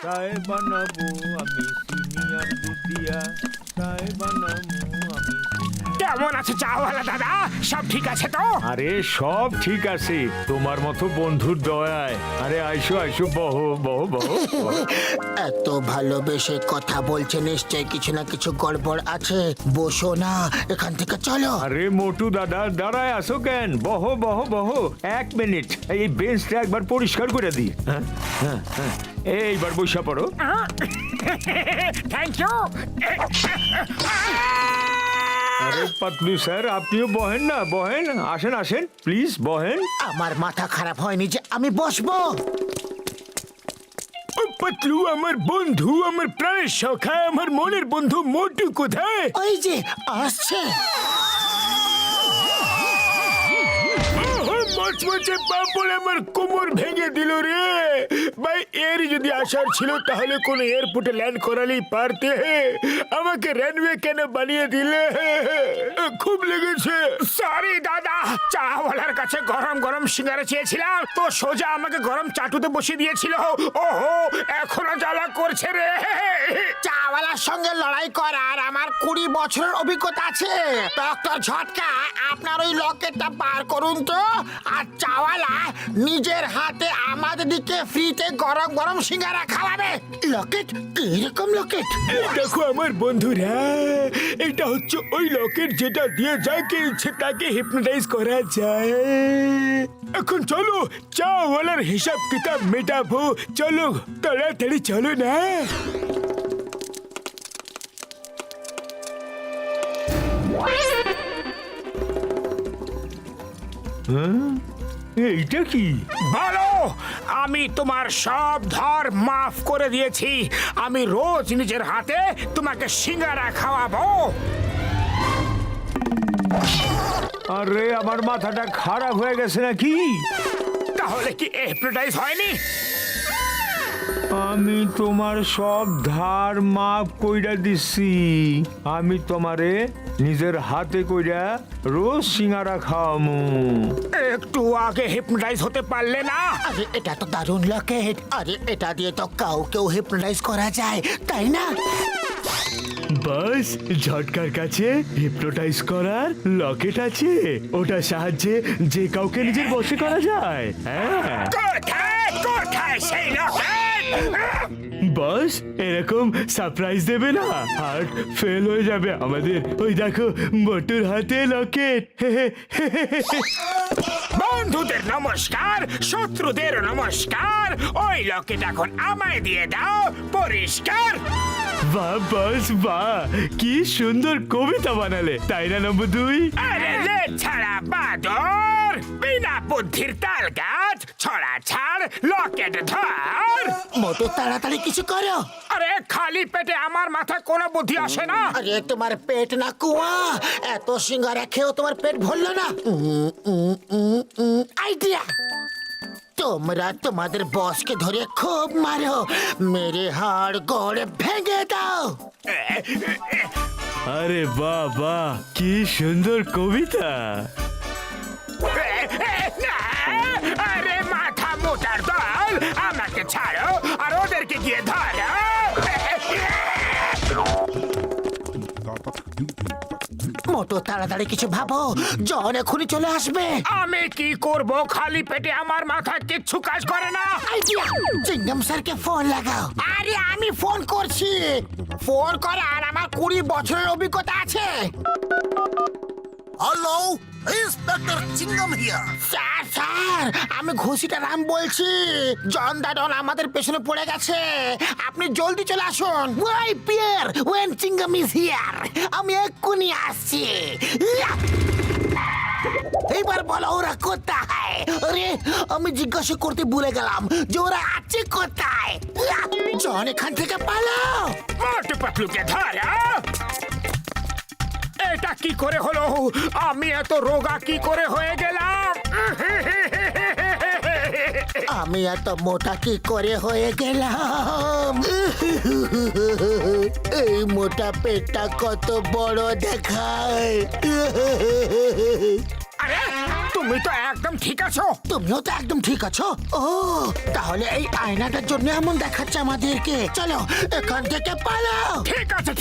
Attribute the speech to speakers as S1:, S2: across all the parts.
S1: চায় বানাবো আমি সিনিয়র দুধিয়া, চায় বানাবো আমি senior।
S2: কেমন আছে চাওয়ালা দাদা? সব ঠিক আছে তো?
S1: আরে সব ঠিক আছে, তোমার মতো বন্ধুর দয়ায়। আরে আইসো আইসো, বহো বহো বহো বহো।
S3: এত ভালোবেসে কথা বলছে, নিশ্চয় কিছু না কিছু গড়বড় আছে। বসো না, এখান থেকে চলো।
S1: আরে মোটু দাদা, দাঁড়ায় আসো কেন? বহো বহো বহো, 1 মিনিট এই বেঞ্চটা একবার পরিষ্কার করে দিই। হ্যাঁ হ্যাঁ হ্যাঁ, এইবার বসে পড়ো।
S2: Thank you.
S1: আরে পাতলু স্যার, আপনিও বহেন না, বহেন, আসেন আসেন প্লিজ বহেন।
S3: আমার মাথা খারাপ হয়নি যে আমি বসবো।
S2: পাতলু আমার বন্ধু, আমার প্রাণের সখা, আমার মনের বন্ধু মোটু কোথায়?
S3: ওই যে আসছে।
S2: মচমচে পাপড় আমার কোমর ভেঙে দিল রে ভাই। এর যদি আসার ছিল তাহলে কোন এয়ারপোর্টে ল্যান্ড করালেই পারতে। আমাকে রানওয়ে কেন বানিয়ে দিলে? খুব লেগেছে। সরি দাদা, চাওয়ালার কাছে গরম গরম সিঙ্গারা চেয়েছিলাম তো সোজা আমাকে গরম চাটুতে বসিয়ে দিয়েছিল। ওহো, এখনো জ্বালা করছে রে।
S3: চাওয়ালার সঙ্গে লড়াই করার আমার 20 বছরের অভিজ্ঞতা আছে। ডক্টর ঝটকা, আপনার ওই লকেটটা বার করুন তো। আর চাওয়ালা নিজের হাতে আমাদের দিকে ফ্রিতে গরম গরম সিঙ্গারা খাওয়াবে। লকেট? এরকম লকেট?
S2: এই দেখো আমার বন্ধুরা, এটা হচ্ছে ওই লকেট যেটা দিয়ে যাকে ইচ্ছে তাকে হিপনোটাইজ করা যায়। এখন চলো চাওয়ালার হিসাব কিতাব মেটাবো। চলো তাড়াতাড়ি চলো না।
S1: এইটা কি?
S2: বলো, আমি তোমার সব ধার মাফ করে দিয়েছি। আমি রোজ নিজের হাতে তোমাকে সিঙ্গারা খাওয়াবো।
S1: আরে আমার মাথাটা খারাপ হয়ে গেছে নাকি?
S2: তাহলে কি হিপনোটাইজ হয়নি?
S1: আমি তোমার সব ধার মাফ কইরা দিছি। আমি তোমারে নিজের হাতে কইরা রোজ সিঙ্গারা খাওয়ামু।
S2: একটু আগে হিপনোটাইজ হতে পারলে না?
S3: আরে এটা তো দারুণ লকেট। আরে এটা দিয়ে তো কাউকেও হিপনোটাইজ করা যায়, তাই না?
S4: বাস, ঝটকার কাছে হিপনোটাইজ করার লকেট আছে। ওটার সাহায্যে যে কাউকে নিজের বশে করা যায়। হ্যাঁ
S2: কোথায় কোথায় সেই লকেট?
S4: বস, এরকম সারপ্রাইজ দেবে না, হার্ট ফেল হয়ে যাবে আমাদের। ওই দেখো মোটুর হাতে লকেট।
S2: বন্ধুদের নমস্কার, শত্রুদের নমস্কার। ওই লকেট এখন আমায় দিয়ে দাও, পরিষ্কার।
S4: বাহ বস বাহ, কি সুন্দর কবিতা বানালে, তাই না নম্বর 2?
S2: আরে লে ছাড়া বাদর, বিনা বুদ্ধির তাল গাছ, ছড়া ছাড়, লকেট ধর।
S3: মোটু তাড়াতাড়ি কিছু করো।
S2: আরে খালি পেটে আমার মাথায় কোনো বুদ্ধি আসে না।
S3: আরে তোমার পেট না কুয়া, এত সিঙ্গারা খেয়েও তোমার পেট ভরলো না। আইডিয়া, তোমরা তোমাদের বসকে ধরে খুব মারো, মেরে হাড় গড়ে ভেঙে দাও।
S4: আরে বাহ বাহ, কি সুন্দর কবিতা।
S2: আরে মাথা মোটার দল, আমাকে ছাড়ো আর ওদেরকে গিয়ে ধরো।
S3: মোটু তাড়াতাড়ি কিছু ভাবো, জন এখনই চলে আসবে।
S2: আমি কি করব? খালি পেটে আমার মাথা কিচ্ছু কাজ করে না।
S3: আইডিয়া, চিংগাম স্যারকে ফোন লাগাও। আরে আমি ফোন করছি। ফোন করার আমার 20 বছরের অভিজ্ঞতা আছে।
S5: Hello, inspector Chingam here.
S3: Sir sir, আমি ঘুষিটা রাম বলছি। জন দাডন আমাদের পেছনে পড়ে গেছে, আপনি জলদি চলে আসুন। Why fear, when Chingam is here. আমি এক্ষুনি আসছি। এইবার বলো ওরা কোথায়? আরে আমি জিজ্ঞাসা করতে ভুলে গেলাম যে ওরা আছে কোথায়। জন এখান থেকে পালাও।
S2: মোটু পাতলুকে ধরো। এটা কি করে হলো? আমি এত রোগা কি করে হয়ে গেলাম?
S3: আমি এত মোটা কি করে হয়ে গেলাম? এই মোটা পেটটা কত বড় দেখায়।
S2: আরে
S3: তুমি তো একদম ঠিক আছো। তুমিও তো একদম ঠিক আছো। ও তাহলে এই আয়নাটার জন্য এমন দেখাচ্ছে আমাদেরকে। চলো এখান থেকে পালাও।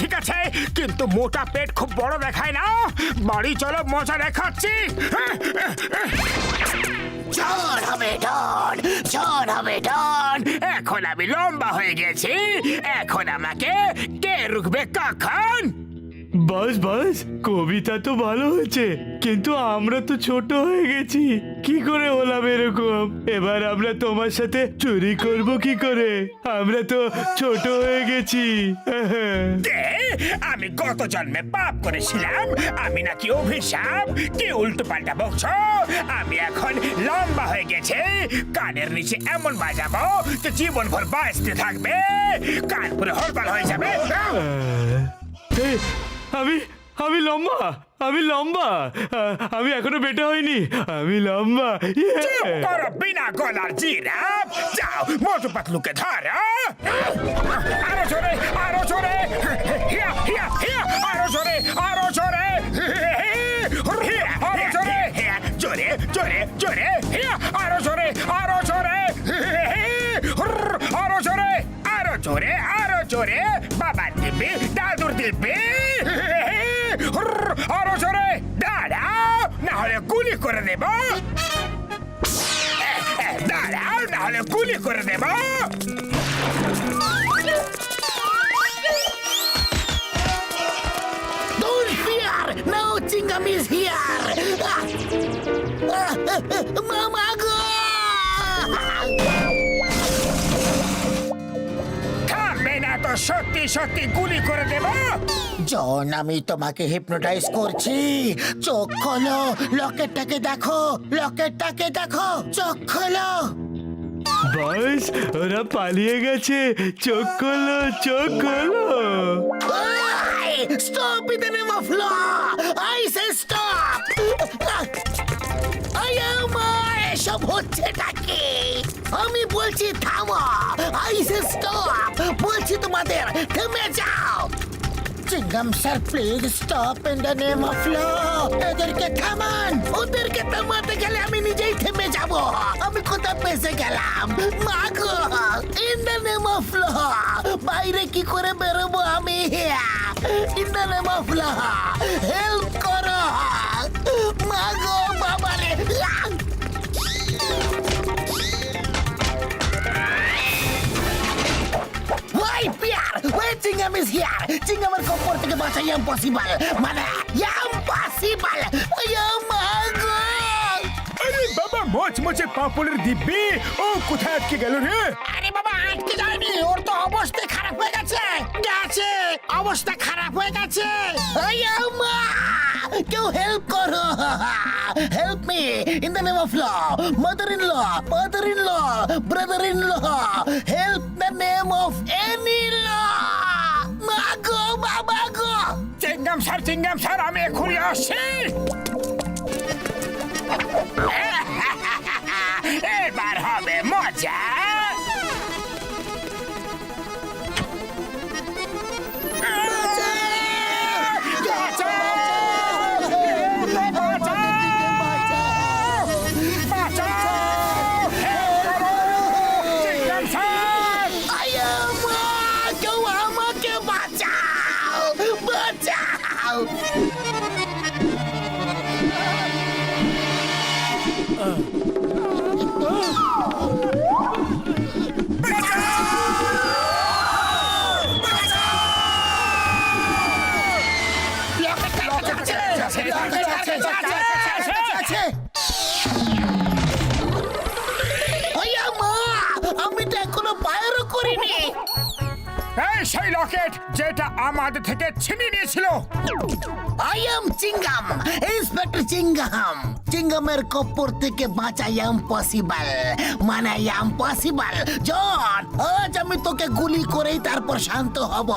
S3: ঠিক আছে, কিন্তু মোটা পেট খুব বড় দেখায় না। বাড়ি চলো, মজা দেখাচ্ছি। চোর হবে ডন, চোর হবে ডন। এখন আমি লম্বা হয়ে গেছি, এখন আমাকে কে রুখবে কখন?
S4: বাস বাস, কবিতা তো ভালো হয়েছে, কিন্তু আমরা তো ছোট হয়ে গেছি। কি করে হলাম এরকম? এবার আমরা তোমার সাথে চুরি করব কি করে? আমরা তো ছোট হয়ে গেছি।
S3: আমি গত জন্মে পাপ করেছিলাম, আমি নাকি অভিশাপ? কি উল্টো পাল্টা বকছো? আমি এখন লম্বা হয়ে গেছে, কানের নিচে এমন বাজাবো যে জীবন ভর বাঁচতে থাকবে, কান পুরো হরপাল হয়ে যাবে।
S4: এই, আমি লম্বা, আমি লম্বা, আমি এখনো বেটা হইনি, আমি লম্বা।
S3: চুপ করো বিনা গলার জিরাফ, যাও মোটু পাতলুকে ধরো। আরো জোরে, আরো জোরে, হিয়া হিয়া হিয়া, আরো জোরে, আরো জোরে, আরো জোরে, জোরে জোরে জোরে, হিয়া, আরো জোরে, আরো জোরে, আরো জোরে, আরো জোরে, আরো জোরে, বাবার দিব্যি, দাদুর দিব্যি, আরো জোরে, দাঁড়াও না হলে গুলি করে দেব। দাঁড়াও না হলে গুলি করে দেব। Don't fear, no Chingam is here. Mama go! থামবে না তো, সত্যি সত্যি গুলি করে দেব। জন, আমি তোমাকে হিপনোটাইজ করছি। চোখ খোলো, লকেটটাকে দেখো, লকেটটাকে দেখো, চোখ খোলো।
S4: বাস, ওরা পালিয়ে গেছে, চোখ খোলো, চোখ খোলো।
S3: Stop in the name of law! I say stop! এসব হচ্ছেটা কি? আমি বলছি থামো, I say stop! বলছি তোমাদের থেমে যাও। Chingam sir, please stop in the name of law. এদেরকে থামান, ওদেরকে থামাতে গেলে আমি নিজেই থেমে যাব। আমি কোথায় ফেসে গেলাম? মাগো, in the name of law, বাইরে কি করে বেরোবো আমি? In the name of law, help করো। মাগো, বাবারে। Why, Pierre? Where Chingam is here? Chingam এর কপর থেকে বাঁচা impossible, মানে impossible. মাগো! আরে বাবা, মোচমোচে পাপড়ের দিব্যি, ও কোথায় আটকে গেল রে? আরে বাবা, আটকে যায়নি, ওর তো অবস্থা খারাপ হয়ে গেছে। অবস্থা খারাপ হয়ে গেছে। মা, কেউ হেল্প করো। Help me in the name of law. Mother in law, father in law, brother in law, help the name of any law. মা গো, বাবা গো। চিংগাম স্যার, আমি এখনই আসছি। এবার হবে মজা। আমি তো এখনো বাইরও করিনি। এই সেই লকেট যেটা আমাদের থেকে ছিনিয়ে নিয়েছিল। I am Chingam, inspector Chingam. চিংগামের কপর থেকে বাঁচা ইম্পসিবল, মানে ইম্পসিবল। জন, আজ আমি তোকে গুলি করেই তারপর শান্ত হব।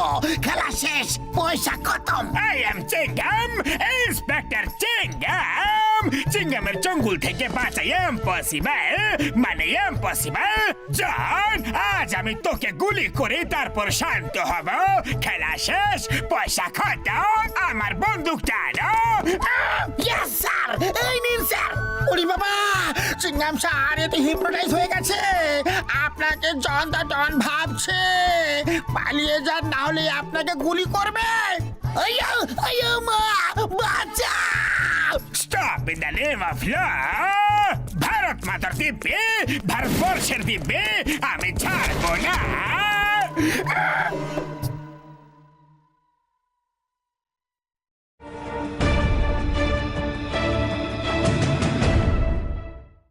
S3: খেলা শেষ, পয়সা খতম। I am Chingam, inspector Chingam.
S2: চিংগামের চঙ্গুল থেকে বাঁচা ইম্পসিবল, মানে ইম্পসিবল। জন, আজ আমি তোকে গুলি করে তারপর শান্ত হব। খেলা শেষ, পয়সা খতম, আমার বন্দুকটা আনো।
S3: ইয়েস স্যার, এই নিন স্যার। ওরে বাবা, চিংগাম স্যার এতে হিপনোটাইজ হয়ে গেছে। আপনাকে জন দা ডন ভাবছে। পালিয়ে যান, না হলে আপনাকে গুলি করবে। আইয়ো আইয়ো মা, বাঁচাও।
S2: Stop in the name of law. Bharat মাতার দিব্যে, ভারতবর্ষের দিব্যে আমি ছাড়বো না।